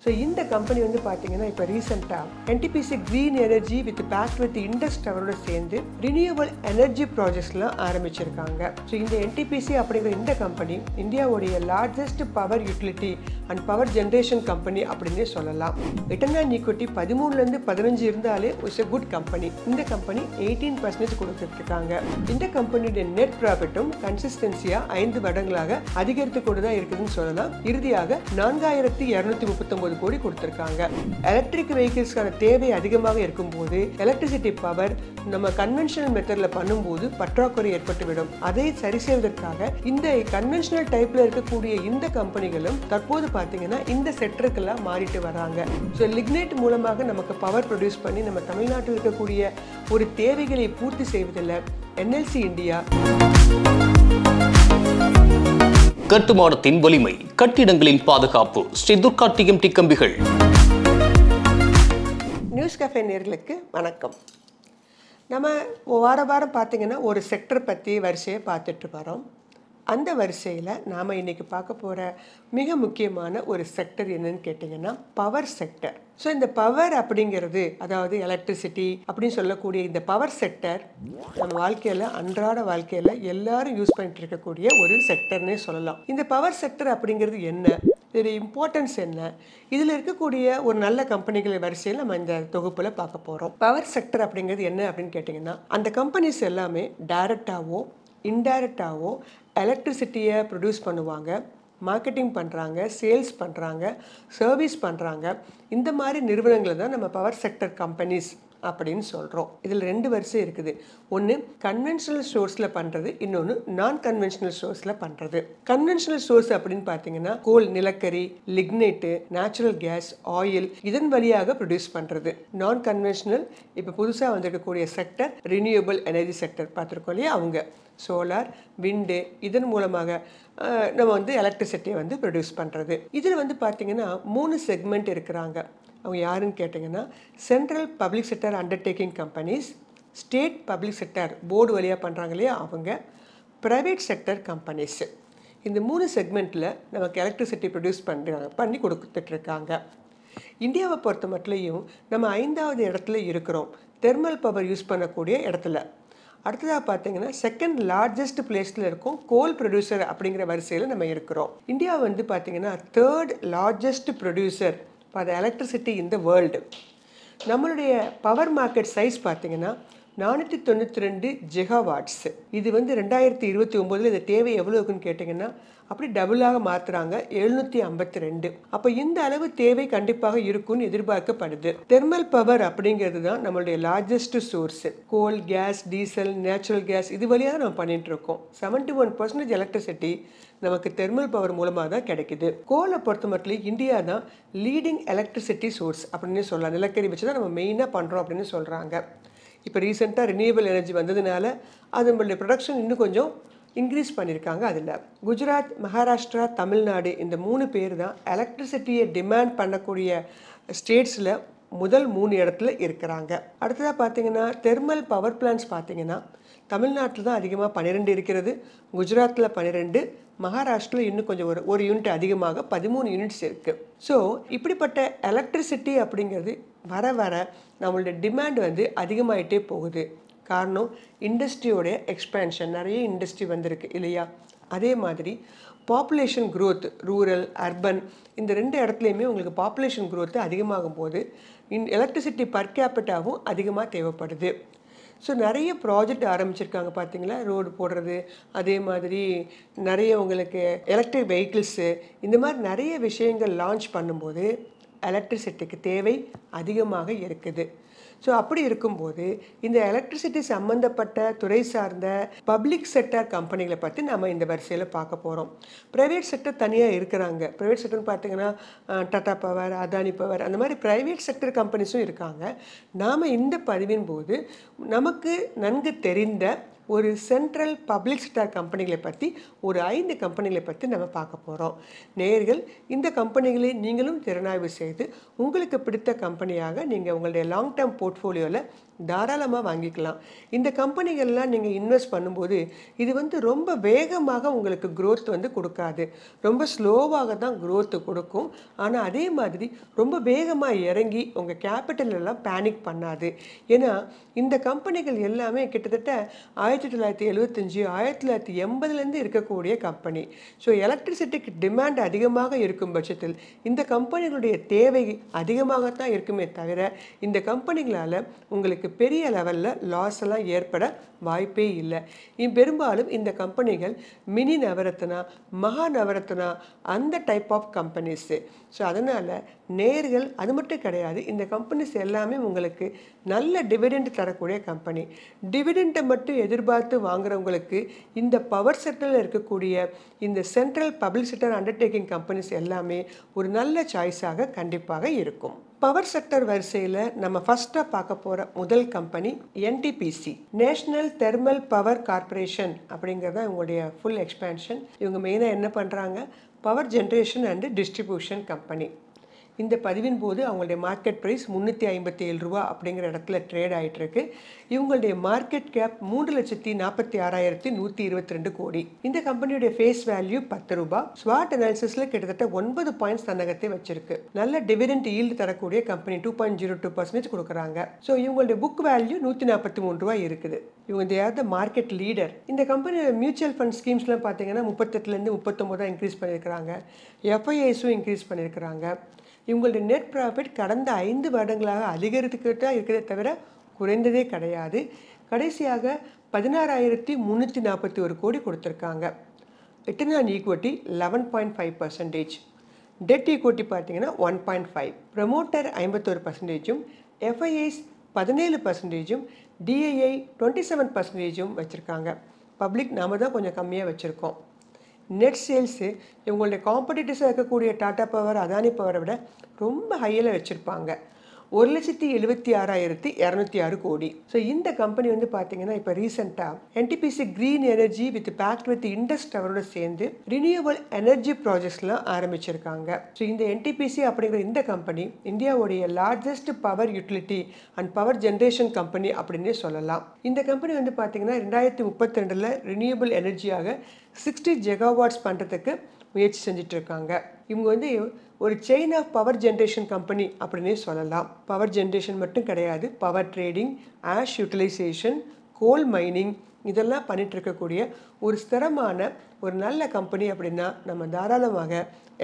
So இந்த company வந்து பார்த்தீங்கன்னா இப்போ ரீசெண்டாக NTPC green energy with pact with Indus டவரோட சேர்ந்து ரினியூவபிள் எனர்ஜி ப்ராஜெக்ட்ஸ்லாம் ஆரம்பிச்சிருக்காங்க. ஸோ இந்த என்டிபிசி அப்படிங்கிற இந்த கம்பெனி இந்தியாவுடைய largest power utility and power generation company அப்படின்னே சொல்லலாம். ரிட்டர்ன் ஆன் ஈக்விட்டி 13லேருந்து 15 இருந்தாலே இட்ஸ் எ குட் கம்பெனி. இந்த கம்பெனி 18% கொடுத்துட்டு இருக்காங்க. இந்த கம்பெனியுடைய நெட் ப்ராஃபிட்டும் கன்சிஸ்டன்சியாக 5 வருடங்களாக அதிகரித்து கொண்டு தான் இருக்குதுன்னு சொல்லலாம். இறுதியாக 4239 கோடி கொடுத்திருக்காங்க. எலக்ட்ரிக் வெஹிக்கிள்ஸ்க்கான தேவை அதிகமாக இருக்கும்போது எலக்ட்ரிசிட்டி பவர் நம்ம கன்வென்ஷனல் மெத்தட்ல பண்ணும்போது பற்றாக்குறை ஏற்பட்டுவிடும். அதை சரி செய்வதற்காக இந்த கன்வென்ஷனல் டைப்ல இருக்கக்கூடிய இந்த கம்பெனிகளும் தற்போது பார்த்தீங்கன்னா இந்த செக்டருக்கெல்லாம் மாறிட்டு வராங்க. ஸோ லிக்னைட் மூலமாக நமக்கு பவர் ப்ரொடியூஸ் பண்ணி நம்ம தமிழ்நாட்டில் இருக்கக்கூடிய ஒரு தேவைகளை பூர்த்தி செய்வதில் என்எல்சி இந்தியா கட்டுமானத்தின் வலிமை, கட்டிடங்களின் பாதுகாப்பு, ஸ்ரீ துர்கா டிஎம்டி கம்பிகள். நியூஸ் கஃபே நேயர்களுக்கு வணக்கம். நம்ம வாரம் பார்த்தீங்கன்னா ஒரு செக்டர் பற்றி வரிசையை பார்த்துட்டு வரோம். அந்த வரிசையில் நாம் இன்றைக்கி பார்க்க போகிற மிக முக்கியமான ஒரு செக்டர் என்னன்னு கேட்டிங்கன்னா பவர் செக்டர். ஸோ இந்த பவர் அப்படிங்கிறது, அதாவது எலக்ட்ரிசிட்டி அப்படின்னு சொல்லக்கூடிய இந்த பவர் செக்டர் நம்ம வாழ்க்கையில், அன்றாட வாழ்க்கையில் எல்லாரும் யூஸ் பண்ணிட்டு இருக்கக்கூடிய ஒரு செக்டர்னே சொல்லலாம். இந்த பவர் செக்டர் அப்படிங்கிறது என்ன, இதோட இம்பார்ட்டன்ஸ் என்ன, இதில் இருக்கக்கூடிய ஒரு நல்ல கம்பெனிகள் வரிசையில் நம்ம இந்த தொகுப்பில் பார்க்க போகிறோம். பவர் செக்டர் அப்படிங்கிறது என்ன அப்படின்னு கேட்டிங்கன்னா, அந்த கம்பெனிஸ் எல்லாமே டைரக்டாவோ இன்டைரக்டாவோ எலக்ட்ரிசிட்டியை ப்ரொடியூஸ் பண்ணுவாங்க, மார்க்கெட்டிங் பண்ணுறாங்க, சேல்ஸ் பண்ணுறாங்க, சர்வீஸ் பண்ணுறாங்க. இந்த மாதிரி நிறுவனங்களை தான் நம்ம பவர் செக்டர் கம்பெனிஸ் அப்படின்னு சொல்கிறோம். இதில் 2 வரிசை இருக்குது. ஒன்று கன்வென்ஷனல் சோர்ஸில் பண்ணுறது, இன்னொன்று நான் கன்வென்ஷனல் சோர்ஸில் பண்ணுறது. கன்வென்ஷனல் சோர்ஸ் அப்படின்னு பார்த்தீங்கன்னா கோல், நிலக்கரி, லிக்னைட்டு, நேச்சுரல் கேஸ், ஆயில் இதன் வழியாக ப்ரொடியூஸ் பண்ணுறது. நான் கன்வென்ஷனல் இப்போ புதுசாக வந்திருக்கக்கூடிய செக்டர் ரினியூவபிள் எனர்ஜி செக்டர் பார்த்துருக்கோம் இல்லையா, அவங்க சோலார், விண்டு இதன் மூலமாக நம்ம வந்து எலக்ட்ரிசிட்டியை வந்து ப்ரொடியூஸ் பண்ணுறது. இதில் வந்து பார்த்தீங்கன்னா 3 செக்மெண்ட் இருக்கிறாங்க. அவங்க யாருன்னு கேட்டிங்கன்னா central public sector undertaking companies, state public sector board வழியாக பண்ணுறாங்க இல்லையா அவங்க, ப்ரைவேட் செக்டர் கம்பெனிஸ். இந்த 3 செக்மெண்ட்டில் நமக்கு எலக்ட்ரிசிட்டி ப்ரொடியூஸ் பண்ணி கொடுத்துட்ருக்காங்க. இந்தியாவை பொறுத்த மட்டும் நம்ம 5வது இடத்துல இருக்கிறோம் தெர்மல் பவர் யூஸ் பண்ணக்கூடிய இடத்துல. அடுத்ததாக பார்த்தீங்கன்னா செகண்ட் லார்ஜஸ்ட் பிளேஸில் இருக்கும் கோல் ப்ரொடியூசர் அப்படிங்கிற வரிசையில் நம்ம இருக்கிறோம். இந்தியா வந்து பார்த்தீங்கன்னா 3rd largest producer for the electricity in the world. நம்மளுடைய பவர் மார்க்கெட் சைஸ் பார்த்தீங்கன்னா 492 ஜிகாவாட்ஸ். இது வந்து 2029 இந்த தேவை எவ்வளோ இருக்குன்னு கேட்டிங்கன்னா அப்படி டபுளாக மாற்றுறாங்க, 752. அப்போ இந்த அளவு தேவை கண்டிப்பாக இருக்குன்னு எதிர்பார்க்கப்படுது. தெர்மல் பவர் அப்படிங்கிறது தான் நம்மளுடைய லார்ஜஸ்ட் சோர்ஸ். கோல், கேஸ், டீசல், நேச்சுரல் கேஸ் இது வழியாக நம்ம பண்ணிட்டு இருக்கோம். 71% எலக்ட்ரிசிட்டி நமக்கு தெர்மல் பவர் மூலமாக தான் கிடைக்குது. கோலை பொறுத்த மட்டும் இந்தியா தான் லீடிங் எலக்ட்ரிசிட்டி சோர்ஸ் அப்படின்னு சொல்லலாம். நிலக்கரி வச்சு தான் நம்ம மெயினாக பண்ணுறோம் அப்படின்னு சொல்கிறாங்க. இப்போ ரீசெண்டாக ரினியூவபிள் எனர்ஜி வந்ததுனால அதனுடைய ப்ரொடக்ஷன் இன்னும் கொஞ்சம் இன்க்ரீஸ் பண்ணியிருக்காங்க. அதில் குஜராத், மகாராஷ்டிரா, தமிழ்நாடு இந்த 3 பேர் தான் எலக்ட்ரிசிட்டியை டிமாண்ட் பண்ணக்கூடிய ஸ்டேட்ஸில் முதல் 3 இடத்துல இருக்கிறாங்க. அடுத்ததாக பார்த்தீங்கன்னா தெர்மல் பவர் பிளான்ஸ் பார்த்தீங்கன்னா தமிழ்நாட்டில் தான் அதிகமாக 12 இருக்கிறது, குஜராத்தில் 12, மகாராஷ்டிராவில் இன்னும் கொஞ்சம் ஒரு யூனிட் அதிகமாக 13 யூனிட்ஸ் இருக்குது. ஸோ இப்படிப்பட்ட எலக்ட்ரிசிட்டி அப்படிங்கிறது வர வர நம்மளுடைய டிமாண்ட் வந்து அதிகமாகிட்டே போகுது. காரணம் இண்டஸ்ட்ரியோடைய எக்ஸ்பேன்ஷன், நிறைய இண்டஸ்ட்ரி வந்திருக்கு இல்லையா. அதே மாதிரி பாப்புலேஷன் க்ரோத், ரூரல், அர்பன் இந்த 2 இடத்துலையுமே உங்களுக்கு பாப்புலேஷன் க்ரோத்து அதிகமாகும் போது எலக்ட்ரிசிட்டி பர் கேபிட்டாவும் அதிகமாக தேவைப்படுது. ஸோ நிறைய ப்ராஜெக்ட் ஆரம்பிச்சிருக்காங்க பார்த்தீங்களா, ரோடு போடுறது, அதே மாதிரி நிறைய உங்களுக்கு எலக்ட்ரிக் வெஹிக்கிள்ஸு இந்த மாதிரி நிறைய விஷயங்கள் லான்ச் பண்ணும்போது எலக்ட்ரிசிட்டிக்கு தேவை அதிகமாக இருக்குது. ஸோ அப்படி இருக்கும்போது இந்த எலக்ட்ரிசிட்டி சம்மந்தப்பட்ட துறை சார்ந்த பப்ளிக் செக்டர் கம்பெனிகளை பற்றி நம்ம இந்த வரிசையில் பார்க்க போகிறோம். ப்ரைவேட் செக்டர் தனியாக இருக்கிறாங்க. ப்ரைவேட் செக்டர்னு பார்த்தீங்கன்னா டாடா பவர், அதானி பவர் அந்த மாதிரி ப்ரைவேட் செக்டர் கம்பெனிஸும் இருக்காங்க. நாம் இந்த பதிவின் போது நமக்கு நன்கு தெரிந்த ஒரு சென்ட்ரல் பப்ளிக் செக்டார் கம்பெனிகளை பற்றி ஒரு 5 கம்பெனிகளை பற்றி நம்ம பார்க்க போகிறோம். நேயர்கள், இந்த கம்பெனிகளை நீங்களும் திறனாய்வு செய்து உங்களுக்கு பிடித்த கம்பெனியாக நீங்கள் உங்களுடைய லாங் டேர்ம் போர்ட்ஃபோலியோவில் தாராளமாக வாங்கிக்கலாம். இந்த கம்பெனிகள்லாம் நீங்கள் இன்வெஸ்ட் பண்ணும்போது இது ரொம்ப வேகமாக உங்களுக்கு growth கொடுக்காது. ரொம்ப ஸ்லோவாக தான் growth கொடுக்கும். ஆனால் அதே மாதிரி ரொம்ப வேகமாக இறங்கி உங்கள் கேபிட்டல் எல்லாம் பேனிக் பண்ணாது. ஏன்னா இந்த கம்பெனிகள் எல்லாமே கிட்டத்தட்ட 1975 1980லேருந்து இருக்கக்கூடிய கம்பெனி. ஸோ எலக்ட்ரிசிட்டிக்கு டிமாண்ட் அதிகமாக இருக்கும் பட்சத்தில் இந்த கம்பெனிகளுடைய தேவை அதிகமாகத்தான் இருக்குமே தவிர இந்த கம்பெனிகளால் உங்களுக்கு பெரிய லெவலில் லாஸ் எல்லாம் ஏற்பட வாய்ப்பே இல்லை. பெரும்பாலும் இந்த கம்பெனிகள் மினி நவரத்னா, மகா நவரத்னா அந்த டைப் ஆஃப் கம்பெனிஸு. ஸோ அதனால் நேர்கள் அது மட்டும் கிடையாது, இந்த கம்பெனிஸ் எல்லாமே உங்களுக்கு நல்ல டிவிடெண்ட் தரக்கூடிய கம்பெனி. டிவிடெண்ட்டை மட்டும் எதிர்பார்த்து வாங்குறவங்களுக்கு இந்த பவர் செக்டரில் இருக்கக்கூடிய இந்த central public sector undertaking companies எல்லாமே ஒரு நல்ல சாய்ஸாக கண்டிப்பாக இருக்கும். பவர் செக்டர் வரிசையில் நம்ம ஃபஸ்ட்டாக பார்க்க போகிற முதல் company NTPC, national thermal power corporation அப்படிங்கிறது தான் இவங்களுடைய ஃபுல் எக்ஸ்பேன்ஷன். இவங்க மெயினாக என்ன பண்ணுறாங்க? Power generation and distribution company. இந்த பதிவின் போது அவங்களுடைய மார்க்கெட் ப்ரைஸ் 357 ரூபா அப்படிங்கிற இடத்துல ட்ரேட் ஆகிட்டுருக்கு. இவங்களுடைய மார்க்கெட் கேப் 3,46,122 கோடி. இந்த கம்பெனியுடைய ஃபேஸ் வேல்யூ 10 ரூபா. ஸ்வாட் அனாலிசிஸில் கிட்டத்தட்ட 9 பாயிண்ட்ஸ் தன்னகத்தை வச்சிருக்கு. நல்ல டிவிடெண்ட் ஈல்டு தரக்கூடிய கம்பெனி 2.02% கொடுக்குறாங்க. ஸோ இவங்களுடைய புக் வேல்யூ 143 ரூபா இருக்குது. இவங்க தேர் த மார்க்கெட் லீடர். இந்த கம்பெனியோட மியூச்சுவல் ஃபண்ட் ஸ்கீம்ஸ்லாம் பார்த்தீங்கன்னா 38லேருந்து 39 இன்க்ரீஸ் பண்ணியிருக்கிறாங்க. எஃப்ஐஐஸும் இன்க்ரீஸ் பண்ணியிருக்கிறாங்க. இவங்களுடைய நெட் ப்ராஃபிட் கடந்த 5 வருடங்களாக அதிகரித்துக்கிட்டு தான் இருக்கிறதே தவிர குறைந்ததே கிடையாது. கடைசியாக 16,341 கோடி கொடுத்துருக்காங்க. Return on equity 11.5%. Dead equity பார்த்தீங்கன்னா 1.5. ப்ரமோட்டர் 51%, எஃப்ஐஐஸ் 17%, டிஐஐ 27% வச்சுருக்காங்க. பப்ளிக் நாம தான் கொஞ்சம் கம்மியாக வச்சுருக்கோம். நெட் சேல்ஸு இவங்களுடைய காம்படிட்டர்ஸாக இருக்கக்கூடிய டாடா பவர், அதானி பவரை விட ரொம்ப ஹையில் வச்சுருப்பாங்க. 1,76,206 கோடி. ஸோ இந்த கம்பெனி பார்த்தீங்கன்னா இப்போ ரீசெண்டாக NTPC green energy pact with Indus டவரோட சேர்ந்து ரினியூவபிள் எனர்ஜி ப்ராஜெக்ட்ஸ்லாம் ஆரம்பிச்சிருக்காங்க. ஸோ இந்த என்டிபிசி அப்படிங்கிற இந்த கம்பெனி இந்தியாவுடைய largest power utility and power generation company அப்படின்னே சொல்லலாம். இந்த கம்பெனி பார்த்தீங்கன்னா 2032 ரினியூவபிள் எனர்ஜியாக 60 ஜெகாவாட்ஸ் பண்ணுறதுக்கு முயற்சி செஞ்சுட்டு இருக்காங்க. இவங்க ஒரு chain of power generation company அப்படின்னே சொல்லலாம். பவர் ஜென்ரேஷன் மட்டும் கிடையாது, power trading, ash utilisation, coal mining இதெல்லாம் பண்ணிட்டு இருக்கக்கூடிய ஒரு ஸ்திரமான ஒரு நல்ல கம்பெனி அப்படின்னா நம்ம தாராளமாக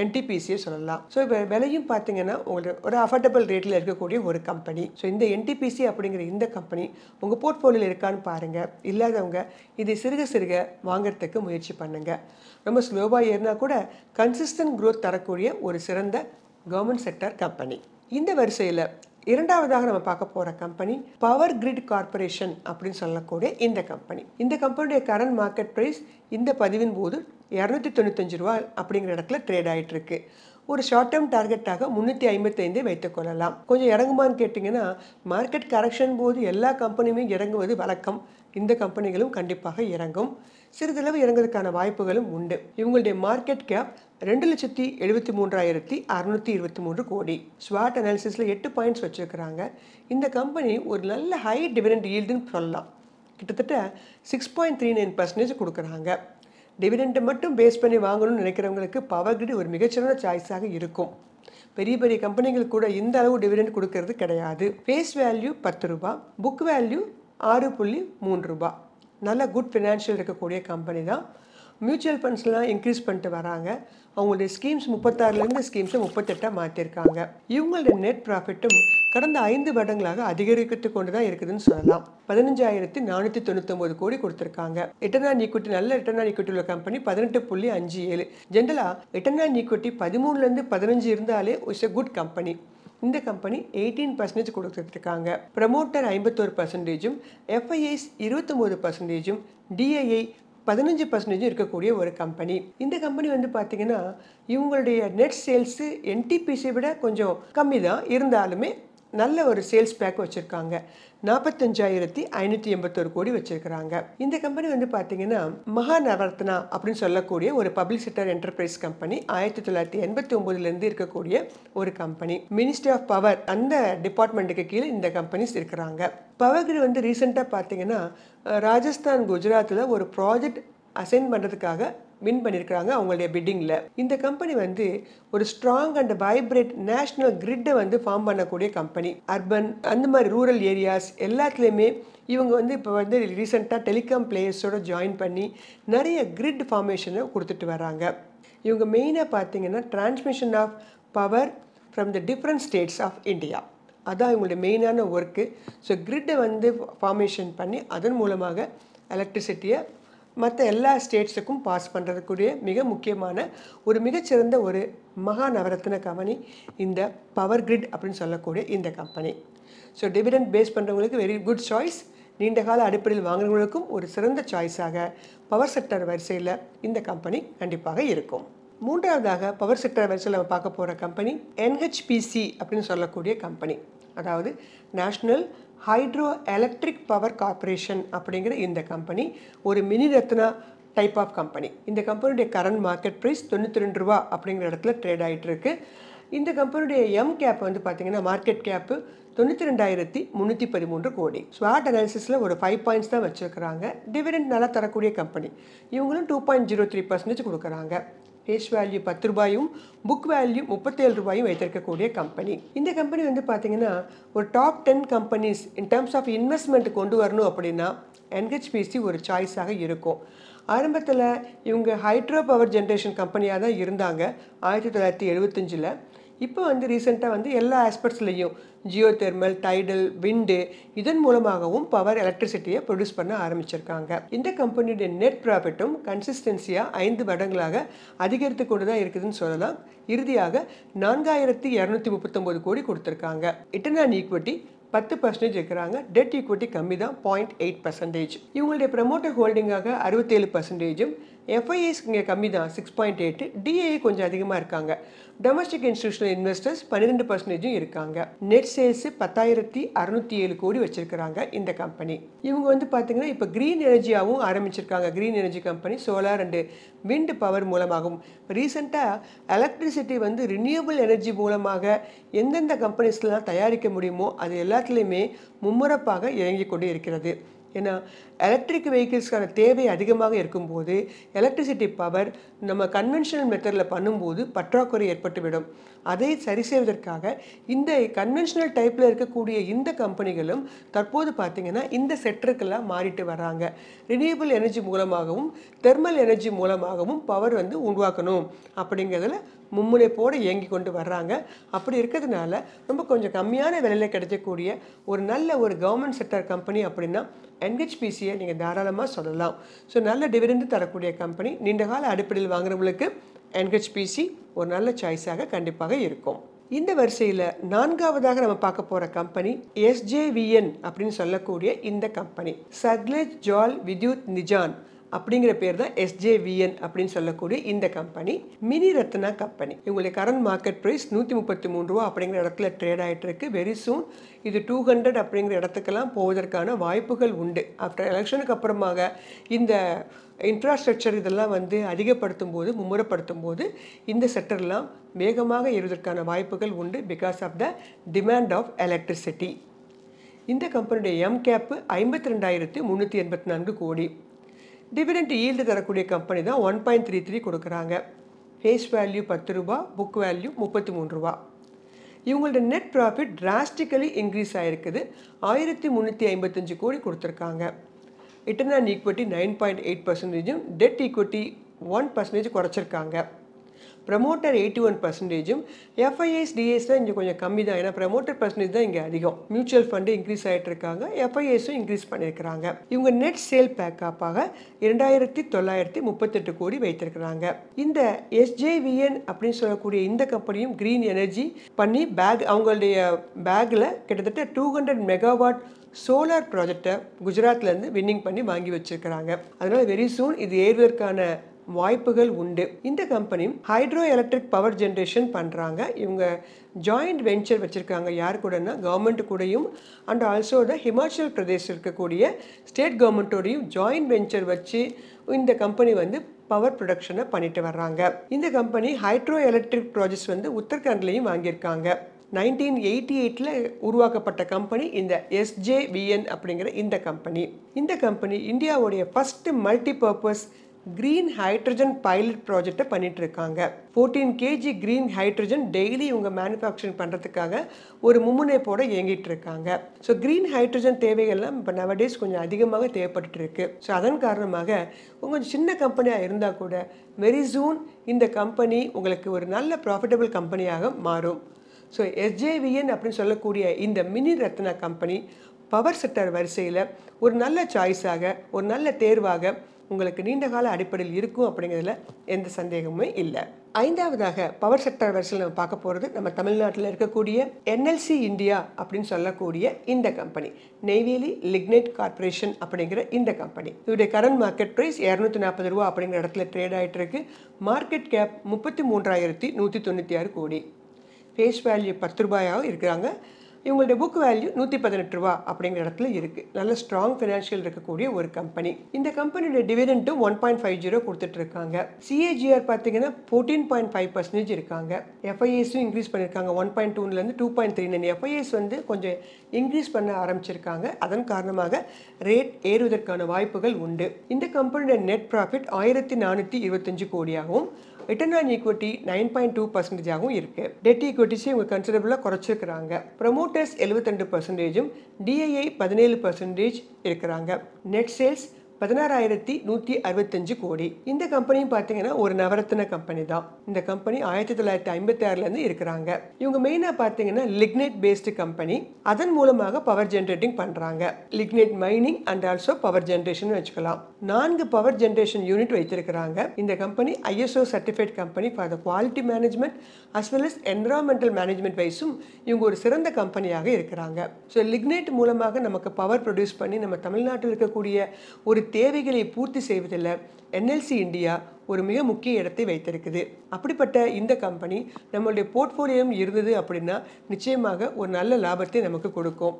என்டிபிசியை சொல்லலாம். ஸோ இப்போ விலையும் பார்த்தீங்கன்னா உங்களுக்கு ஒரு அஃபோர்டபுள் ரேட்டில் இருக்கக்கூடிய ஒரு கம்பெனி. ஸோ இந்த என்டிபிசி அப்படிங்கிற இந்த கம்பெனி உங்கள் போர்ட்ஃபோலியோவில் இருக்கான்னு பாருங்கள். இல்லாதவங்க இதை சிறுக சிறுக வாங்கிறதுக்கு முயற்சி பண்ணுங்கள். ரொம்ப ஸ்லோவாக ஏறினா கூட கன்சிஸ்டன்ட் க்ரோத் தரக்கூடிய ஒரு சிறந்த கவர்மெண்ட் செக்டர் கம்பெனி. இந்த வரிசையில் இரண்டாவதாக நம்ம பார்க்க போகிற கம்பெனி பவர் கிரிட் கார்பரேஷன் அப்படின்னு சொல்லக்கூடிய இந்த கம்பெனி. இந்த கம்பெனியுடைய கரண்ட் மார்க்கெட் ப்ரைஸ் இந்த பதிவின் போது 295 ரூபா அப்படிங்கிற இடத்துல ட்ரேட் ஆகிட்டு இருக்கு. ஒரு ஷார்ட் டேர்ம் டார்கெட்டாக 355 வைத்துக்கொள்ளலாம். கொஞ்சம் இறங்குமான்னு கேட்டிங்கன்னா மார்க்கெட் கரெக்ஷன் போது எல்லா கம்பெனியுமே இறங்குவது வழக்கம். இந்த கம்பெனிகளும் கண்டிப்பாக இறங்கும். சிறிதளவு இறங்குவதற்கான வாய்ப்புகளும் உண்டு. இவங்களுடைய மார்க்கெட் கேப் 2,73,623 கோடி. ஸ்வாட் அனாலிசிஸில் 8 பாயிண்ட்ஸ் வச்சுருக்கிறாங்க. இந்த கம்பெனி ஒரு நல்ல ஹை டிவிடெண்ட் ஈல்டுன்னு சொல்லலாம். கிட்டத்தட்ட 6.39% கொடுக்குறாங்க. டிவிடெண்ட்டை மட்டும் பேஸ் பண்ணி வாங்கணும்னு நினைக்கிறவங்களுக்கு பவர் கிரிட் ஒரு மிகச்சிறந்த சாய்ஸாக இருக்கும். பெரிய பெரிய கம்பெனிகள் கூட இந்த அளவு டிவிடெண்ட் கொடுக்கறது கிடையாது. ஃபேஸ் வேல்யூ 10 ரூபா, புக் வேல்யூ 6.3 ரூபா. நல்ல குட் ஃபினான்ஷியல் இருக்கக்கூடிய கம்பெனி தான். மியூச்சுவல் ஃபண்ட்ஸ்லாம் இன்க்ரீஸ் பண்ணிட்டு வராங்க. அவங்களுடைய ஸ்கீம்ஸ் 36லேருந்து ஸ்கீம்ஸை 38 மாற்றிருக்காங்க. இவங்களுடைய நெட் ப்ராஃபிட்டும் கடந்த 5 வருடங்களாக அதிகரித்து கொண்டு தான் இருக்குதுன்னு சொல்லலாம். 15,499 கோடி கொடுத்துருக்காங்க. ரிட்டர்ன் ஆன் ஈக்விட்டி நல்ல ரிட்டர்ன் ஆன் ஈக்விட்டி உள்ள கம்பெனி 18.57. ஜென்ரலாக ரிட்டர்ன் ஆன் ஈக்விட்டி 13லேருந்து 15 இருந்தாலே இட்ஸ் எ குட் கம்பெனி. இந்த கம்பெனி 18% கொடுத்துருக்காங்க. ப்ரமோட்டர் 51%, எஃப்ஐஐஸ் 29%, டிஐஐ 15% இருக்கக்கூடிய ஒரு கம்பெனி. இந்த கம்பெனி பார்த்தீங்கன்னா இவங்களுடைய நெட் சேல்ஸு என்டிபிசியை விட கொஞ்சம் கம்மி தான் இருந்தாலுமே நல்ல ஒரு சேல்ஸ் பேக் வச்சுருக்காங்க. 45,581 கோடி வச்சிருக்கிறாங்க. இந்த கம்பெனி வந்து பார்த்தீங்கன்னா மகாநவரத்னா அப்படின்னு சொல்லக்கூடிய ஒரு பப்ளிக் செக்டர் என்டர்பிரைஸ் கம்பெனி. 1989 இருக்கக்கூடிய ஒரு கம்பெனி. மினிஸ்ட்ரி ஆஃப் பவர் அந்த டிபார்ட்மெண்ட்டுக்கு கீழே இந்த கம்பெனிஸ் இருக்கிறாங்க. பவர் கிரிட் வந்து ரீசெண்டாக பார்த்தீங்கன்னா ராஜஸ்தான், குஜராத்தில் ஒரு ப்ராஜெக்ட் அசைன் பண்ணுறதுக்காக வின் பண்ணியிருக்கிறாங்க அவங்களுடைய பிட்டிங்கில். இந்த கம்பெனி வந்து ஒரு ஸ்ட்ராங் அண்ட் வைப்ரேட் நேஷ்னல் கிரிட்டை வந்து ஃபார்ம் பண்ணக்கூடிய கம்பெனி. அர்பன் அந்த மாதிரி ரூரல் ஏரியாஸ் எல்லாத்துலேயுமே இவங்க வந்து இப்போ வந்து ரீசெண்டாக டெலிகாம் பிளேயர்ஸோட ஜாயின் பண்ணி நிறைய கிரிட் ஃபார்மேஷனை கொடுத்துட்டு வராங்க. இவங்க மெயினாக பார்த்தீங்கன்னா transmission of power from the different states of India, அதான் இவங்களுடைய மெயினான ஒர்க்கு. ஸோ கிரிட்டை வந்து ஃபார்மேஷன் பண்ணி அதன் மூலமாக எலக்ட்ரிசிட்டியை மற்ற எல்லா ஸ்டேட்ஸுக்கும் பாஸ் பண்ணுறதுக்குரிய மிக முக்கியமான ஒரு மிகச்சிறந்த ஒரு மகாநவரத்ன கம்பெனி இந்த பவர் கிரிட் அப்படின்னு சொல்லக்கூடிய இந்த கம்பெனி. ஸோ டிவிடெண்ட் பேஸ் பண்ணுறவங்களுக்கு வெரி குட் சாய்ஸ். நீண்ட கால அடிப்படையில் வாங்குறவங்களுக்கும் ஒரு சிறந்த சாய்ஸாக பவர் செக்டர் வரிசையில் இந்த கம்பெனி கண்டிப்பாக இருக்கும். மூன்றாவதாக பவர் செக்டர் வரிசையில் நம்ம பார்க்க போகிற கம்பெனி NHPC அப்படின்னு சொல்லக்கூடிய கம்பெனி. அதாவது national hydro electric power corporation அப்படிங்கிற இந்த கம்பெனி ஒரு mini Ratna type of company. இந்த கம்பெனியுடைய கரண்ட் மார்க்கெட் ப்ரைஸ் 92 ரூபா அப்படிங்கிற இடத்துல ட்ரேட் ஆகிட்டு இருக்கு. இந்த கம்பெனியுடைய எம் கேப் வந்து பார்த்தீங்கன்னா மார்க்கெட் கேப்பு 92,313 கோடி. ஸ்வாட் அனாலிசிஸில் ஒரு 5 பாயிண்ட்ஸ் தான் வச்சுருக்கிறாங்க. டிவிடெண்ட் நல்லா தரக்கூடிய கம்பெனி. இவங்களும் 2.03% கொடுக்குறாங்க. ஃபேஸ் வேல்யூ 10 ரூபாயும் புக் வேல்யூ 37 ரூபாயும் வைத்திருக்கக்கூடிய கம்பெனி. இந்த கம்பெனி வந்து பார்த்தீங்கன்னா ஒரு top 10 companies in terms of investment கொண்டு வரணும் அப்படின்னா NHPC ஒரு சாய்ஸாக இருக்கும். ஆரம்பத்தில் இவங்க ஹைட்ரோ பவர் ஜென்ரேஷன் கம்பெனியாக தான் இருந்தாங்க 1975. இப்போ வந்து ரீசெண்டாக வந்து எல்லா ஆஸ்பெக்ட்ஸ்லையும் ஜியோ தெர்மல், டைடல், விண்டு இதன் மூலமாகவும் பவர் எலக்ட்ரிசிட்டியை ப்ரொடியூஸ் பண்ண ஆரம்பிச்சிருக்காங்க. இந்த கம்பெனியுடைய நெட் ப்ராஃபிட்டும் கன்சிஸ்டன்சியாக 5 வருடங்களாக அதிகரித்து கொண்டு தான் இருக்குதுன்னு சொல்லலாம். இறுதியாக 4,239 கோடி கொடுத்துருக்காங்க. ரிட்டர்ன் ஆன் ஈக்விட்டி 10% இருக்கிறாங்க. டெட் ஈக்விட்டி கம்மி தான் 0.8%. இவங்களுடைய ப்ரமோட்டர் ஹோல்டிங்காக 67%. FIIs இங்கே கம்மி தான் 6.8. DIA கொஞ்சம் அதிகமாக இருக்காங்க. டொமஸ்டிக் இன்ஸ்டிடியூஷனல் இன்வெஸ்டர்ஸ் 12% இருக்காங்க. நெட் சேல்ஸ் 10,607 கோடி வச்சிருக்கிறாங்க இந்த கம்பெனி. இவங்க வந்து பார்த்தீங்கன்னா இப்போ க்ரீன் எனர்ஜியாகவும் ஆரம்பிச்சிருக்காங்க. Green energy company solar and wind power மூலமாகவும் ரீசெண்டாக எலக்ட்ரிசிட்டி வந்து ரினியூவபிள் எனர்ஜி மூலமாக எந்தெந்த கம்பெனிஸ்லாம் தயாரிக்க முடியுமோ அது எல்லாத்துலேயுமே மும்முரப்பாக இறங்கி கொண்டு இருக்கிறது. ஏன்னா எலக்ட்ரிக் வெஹிக்கிள்ஸ்க்கான தேவை அதிகமாக இருக்கும்போது எலக்ட்ரிசிட்டி பவர் நம்ம கன்வென்ஷனல் மெத்தடில் பண்ணும்போது பற்றாக்குறை ஏற்பட்டுவிடும். அதை சரி செய்வதற்காக இந்த கன்வென்ஷனல் டைப்பில் இருக்கக்கூடிய இந்த கம்பெனிகளும் தற்போது பார்த்திங்கன்னா இந்த செக்டருக்கெல்லாம் மாறிட்டு வராங்க. ரினியூவபிள் எனர்ஜி மூலமாகவும் தெர்மல் எனர்ஜி மூலமாகவும் பவர் வந்து உருவாக்கணும் அப்படிங்கிறதுல மும்முனைப்போடு இயங்கி கொண்டு வர்றாங்க. அப்படி இருக்கிறதுனால ரொம்ப கொஞ்சம் கம்மியான விலையில் கிடைக்கக்கூடிய ஒரு நல்ல ஒரு கவர்மெண்ட் செக்டர் கம்பெனி அப்படின்னா NHPCயை நீங்கள் தாராளமாக சொல்லலாம். ஸோ நல்ல டிவிடெண்ட் தரக்கூடிய கம்பெனி. நீண்ட கால அடிப்படையில் வாங்குறவங்களுக்கு NHPC ஒரு நல்ல சாய்ஸாக கண்டிப்பாக இருக்கும். இந்த வரிசையில் நான்காவதாக நம்ம பார்க்க போகிற கம்பெனி SJVN அப்படின்னு சொல்லக்கூடிய இந்த கம்பெனி. சட்லஜ் ஜால் வித்யுத் நிஜான் அப்படிங்கிற பேர் தான் SJVN அப்படின்னு சொல்லக்கூடிய இந்த கம்பெனி. Mini Ratna company. இவங்களுடைய கரண்ட் மார்க்கெட் ப்ரைஸ் 133 ரூபா அப்படிங்கிற இடத்துல ட்ரேட் ஆகிட்டு இருக்கு. வெரி சூன் இது 200 அப்படிங்கிற இடத்துக்கெல்லாம் போவதற்கான வாய்ப்புகள் உண்டு. ஆஃப்டர் எலெக்ஷனுக்கு அப்புறமாக இந்த இன்ஃப்ராஸ்ட்ரக்சர் இதெல்லாம் வந்து அதிகப்படுத்தும் போது மும்முரப்படுத்தும் போது இந்த செக்டர்லாம் வேகமாக ஏறுவதற்கான வாய்ப்புகள் உண்டு. Because of the demand of electricity. இந்த கம்பெனியுடைய எம் கேப்பு 52,384 கோடி. டிவிடெண்ட் ஈல்டு தரக்கூடிய கம்பெனி தான் 1.33 கொடுக்குறாங்க. ஃபேஸ் வேல்யூ 10 ரூபா, புக் வேல்யூ 33 ரூபா. இவங்களோட நெட் ப்ராஃபிட் டிராஸ்டிக்கலி இன்க்ரீஸ் ஆகிருக்குது. 1,355 கோடி கொடுத்துருக்காங்க. Return on equity 9.8%, debt equity 1% குறைச்சிருக்காங்க. ப்ரமோட்டர் 81%, FIIs DIS தான் இங்கே கொஞ்சம் கம்மி தான். ஏன்னா ப்ரமோட்டர் பர்சன்டேஜ் தான் இங்கே அதிகம். மியூச்சுவல் ஃபண்டு இன்க்ரீஸ் ஆகிட்டு இருக்காங்க. FIIஸும் இன்க்ரீஸ் பண்ணியிருக்கிறாங்க. இவங்க நெட் சேல் பேக்கப்பாக 2,938 கோடி வைத்திருக்கிறாங்க. இந்த SJVN அப்படின்னு சொல்லக்கூடிய இந்த கம்பெனியும் க்ரீன் எனர்ஜி பண்ணி அவங்களுடைய பேக்கில் கிட்டத்தட்ட 200 மெகாவாட் சோலார் ப்ராஜெக்டை குஜராத்லேருந்து வின்னிங் பண்ணி வாங்கி வச்சுருக்கிறாங்க. அதனால் வெரி சூன் இது ஏறுவதற்கான வாய்ப்புகள் உண்டு. இந்த company hydro electric power generation பண்ணுறாங்க. இவங்க ஜாயிண்ட் வெஞ்சர் வச்சுருக்காங்க. யார் கூடனா கவர்மெண்ட் கூடயும் அண்ட் ஆல்சோ ஹிமாச்சல் பிரதேஷ் இருக்கக்கூடிய ஸ்டேட் கவர்மெண்ட்டோடையும் ஜாயிண்ட் வெஞ்சர் வச்சு இந்த கம்பெனி பவர் ப்ரொடக்ஷனை பண்ணிட்டு வர்றாங்க. இந்த கம்பெனி ஹைட்ரோ எலக்ட்ரிக் ப்ராஜெக்ட்ஸ் உத்தரகாண்ட்லேயும் வாங்கியிருக்காங்க. 1988 உருவாக்கப்பட்ட கம்பெனி இந்த SJVN அப்படிங்கிற இந்த கம்பெனி. இந்த கம்பெனி இந்தியாவுடைய first multipurpose green hydrogen pilot ப்ராஜெக்டை பண்ணிட்டு இருக்காங்க. 14 kg கிரீன் ஹைட்ரஜன் டெய்லி இவங்க மேனுஃபேக்சரிங் பண்ணுறதுக்காக ஒரு மும்முனைப்போட இயங்கிட்டு இருக்காங்க. ஸோ கிரீன் ஹைட்ரஜன் தேவைகள்லாம் இப்போ நவடேஸ் கொஞ்சம் அதிகமாக தேவைப்பட்டு இருக்கு. ஸோ அதன் காரணமாக கொஞ்சம் சின்ன கம்பெனியாக இருந்தால் கூட வெரி சூன் இந்த கம்பெனி உங்களுக்கு ஒரு நல்ல ப்ராஃபிட்டபிள் கம்பெனியாக மாறும். ஸோ SJVN அப்படின்னு சொல்லக்கூடிய இந்த mini Ratna company power sector வரிசையில் ஒரு நல்ல சாய்ஸாக ஒரு நல்ல தேர்வாக உங்களுக்கு நீண்ட கால அடிப்படையில் இருக்கும் அப்படிங்கிறதுல எந்த சந்தேகமுமே இல்லை. ஐந்தாவதாக பவர் செக்டர் வரிசையில் நம்ம பார்க்க போகிறது நம்ம தமிழ்நாட்டில் இருக்கக்கூடிய NLC இந்தியா அப்படின்னு சொல்லக்கூடிய இந்த கம்பெனி, நெய்வேலி லிக்னைட் கார்பரேஷன் அப்படிங்கிற இந்த கம்பெனி. இதோடைய கரண்ட் மார்க்கெட் ப்ரைஸ் 240 ரூபா அப்படிங்கிற இடத்துல ட்ரேட் ஆகிட்டு இருக்கு. மார்க்கெட் கேப் 33,196 கோடி. ஃபேஸ் வேல்யூ 10 ரூபாயாக இருக்கிறாங்க. இவங்களுடைய புக் வேல்யூ 118 ரூபா அப்படிங்கிற இடத்துல இருக்குது. நல்ல ஸ்ட்ராங் ஃபினான்ஷியல் இருக்கக்கூடிய ஒரு கம்பெனி. இந்த கம்பெனியோட டிவிடெண்ட்டும் 1.50 கொடுத்துட்டு இருக்காங்க. CAGR பார்த்தீங்கன்னா 14.5% இருக்காங்க. FISம் இன்க்ரீஸ் பண்ணியிருக்காங்க. 1.2லேருந்து 2.39. FIS கொஞ்சம் இன்க்ரீஸ் பண்ண ஆரம்பிச்சிருக்காங்க. அதன் காரணமாக ரேட் ஏறுவதற்கான வாய்ப்புகள் உண்டு. இந்த கம்பெனியோட நெட் ப்ராஃபிட் 1425 கோடியாகவும் ரிட்டர்ன் ஆன் ஈக்விட்டி 9.2% இருக்கு. டெட் ஈக்விட்டிஸை இவங்க கன்சிடபிளாக குறைச்சிருக்கிறாங்க. ப்ரமோட்டர்ஸ் 72%, DII 17% இருக்கிறாங்க. நெட் சேல்ஸ் 16,165 கோடி. இந்த கம்பெனியும் பார்த்தீங்கன்னா ஒரு நவரத்ன கம்பெனி தான். இந்த கம்பெனி 1956லேருந்து இருக்கிறாங்க. இவங்க மெயினாக பார்த்தீங்கன்னா லிக்னைட் பேஸ்டு கம்பெனி. அதன் மூலமாக பவர் ஜென்ரேட்டிங் பண்ணுறாங்க. Lignite mining and also power generation வச்சுக்கலாம். 4 பவர் ஜென்ரேஷன் யூனிட் வைத்திருக்கிறாங்க. இந்த company ISO certified company for the quality management as well as environmental management வைஸும் இவங்க ஒரு சிறந்த கம்பெனியாக இருக்கிறாங்க. ஸோ லிக்னைட் மூலமாக நமக்கு பவர் ப்ரொடியூஸ் பண்ணி நம்ம தமிழ்நாட்டில் இருக்கக்கூடிய ஒரு தேவைகளை பூர்த்தி செய்வதில் NLC இந்தியா ஒரு மிக முக்கிய இடத்தை வைத்திருக்குது. அப்படிப்பட்ட இந்த கம்பெனி நம்மளுடைய போர்ட்ஃபோலியோவும் இருந்தது அப்படின்னா நிச்சயமாக ஒரு நல்ல லாபத்தை நமக்கு கொடுக்கும்.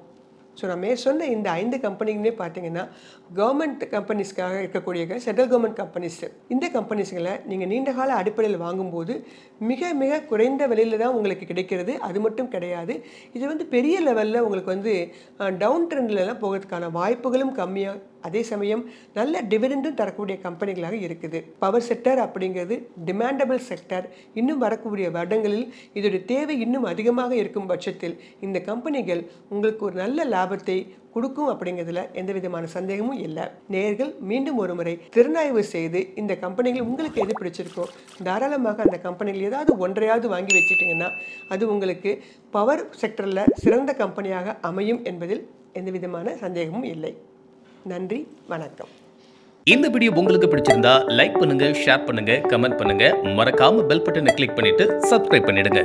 ஸோ நம்ம சொன்ன இந்த 5 கம்பெனிக்குமே பார்த்தீங்கன்னா கவர்மெண்ட் கம்பெனிஸ்க்காக இருக்கக்கூடிய சென்ட்ரல் கவர்மெண்ட் கம்பெனிஸ். இந்த கம்பெனிஸ்களை நீங்கள் நீண்ட கால அடிப்படையில் வாங்கும்போது மிக மிக குறைந்த விலையில் தான் உங்களுக்கு கிடைக்கிறது. அது மட்டும் கிடையாது, இது பெரிய லெவலில் உங்களுக்கு டவுன் ட்ரெண்ட்லலாம் போகிறதுக்கான வாய்ப்புகளும் கம்மியாக, அதே சமயம் நல்ல டிவிடெண்டும் தரக்கூடிய கம்பெனிகளாக இருக்குது. பவர் செக்டர் அப்படிங்கிறது டிமாண்டபிள் செக்டர். இன்னும் வரக்கூடிய வருடங்களில் இதோடைய தேவை இன்னும் அதிகமாக இருக்கும் பட்சத்தில் இந்த கம்பெனிகள் உங்களுக்கு ஒரு நல்ல லாபத்தை கொடுக்கும் அப்படிங்கிறதுல எந்த விதமான சந்தேகமும் இல்லை. நேயர்கள் மீண்டும் ஒரு முறை திறனாய்வு செய்து இந்த கம்பெனிகள் உங்களுக்கு எது பிடிச்சிருக்கோ தாராளமாக அந்த கம்பெனிகள் ஏதாவது ஒன்றையாவது வாங்கி வச்சுக்கிட்டிங்கன்னா அது உங்களுக்கு பவர் செக்டரில் சிறந்த கம்பெனியாக அமையும் என்பதில் எந்த விதமான சந்தேகமும் இல்லை. நன்றி, வணக்கம். இந்த வீடியோ உங்களுக்கு பிடிச்சிருந்தா லைக் பண்ணுங்க, ஷேர் பண்ணுங்க, கமெண்ட் பண்ணுங்க. மறக்காம பெல் பட்டனை கிளிக் பண்ணிட்டு சப்ஸ்கிரைப் பண்ணிடுங்க.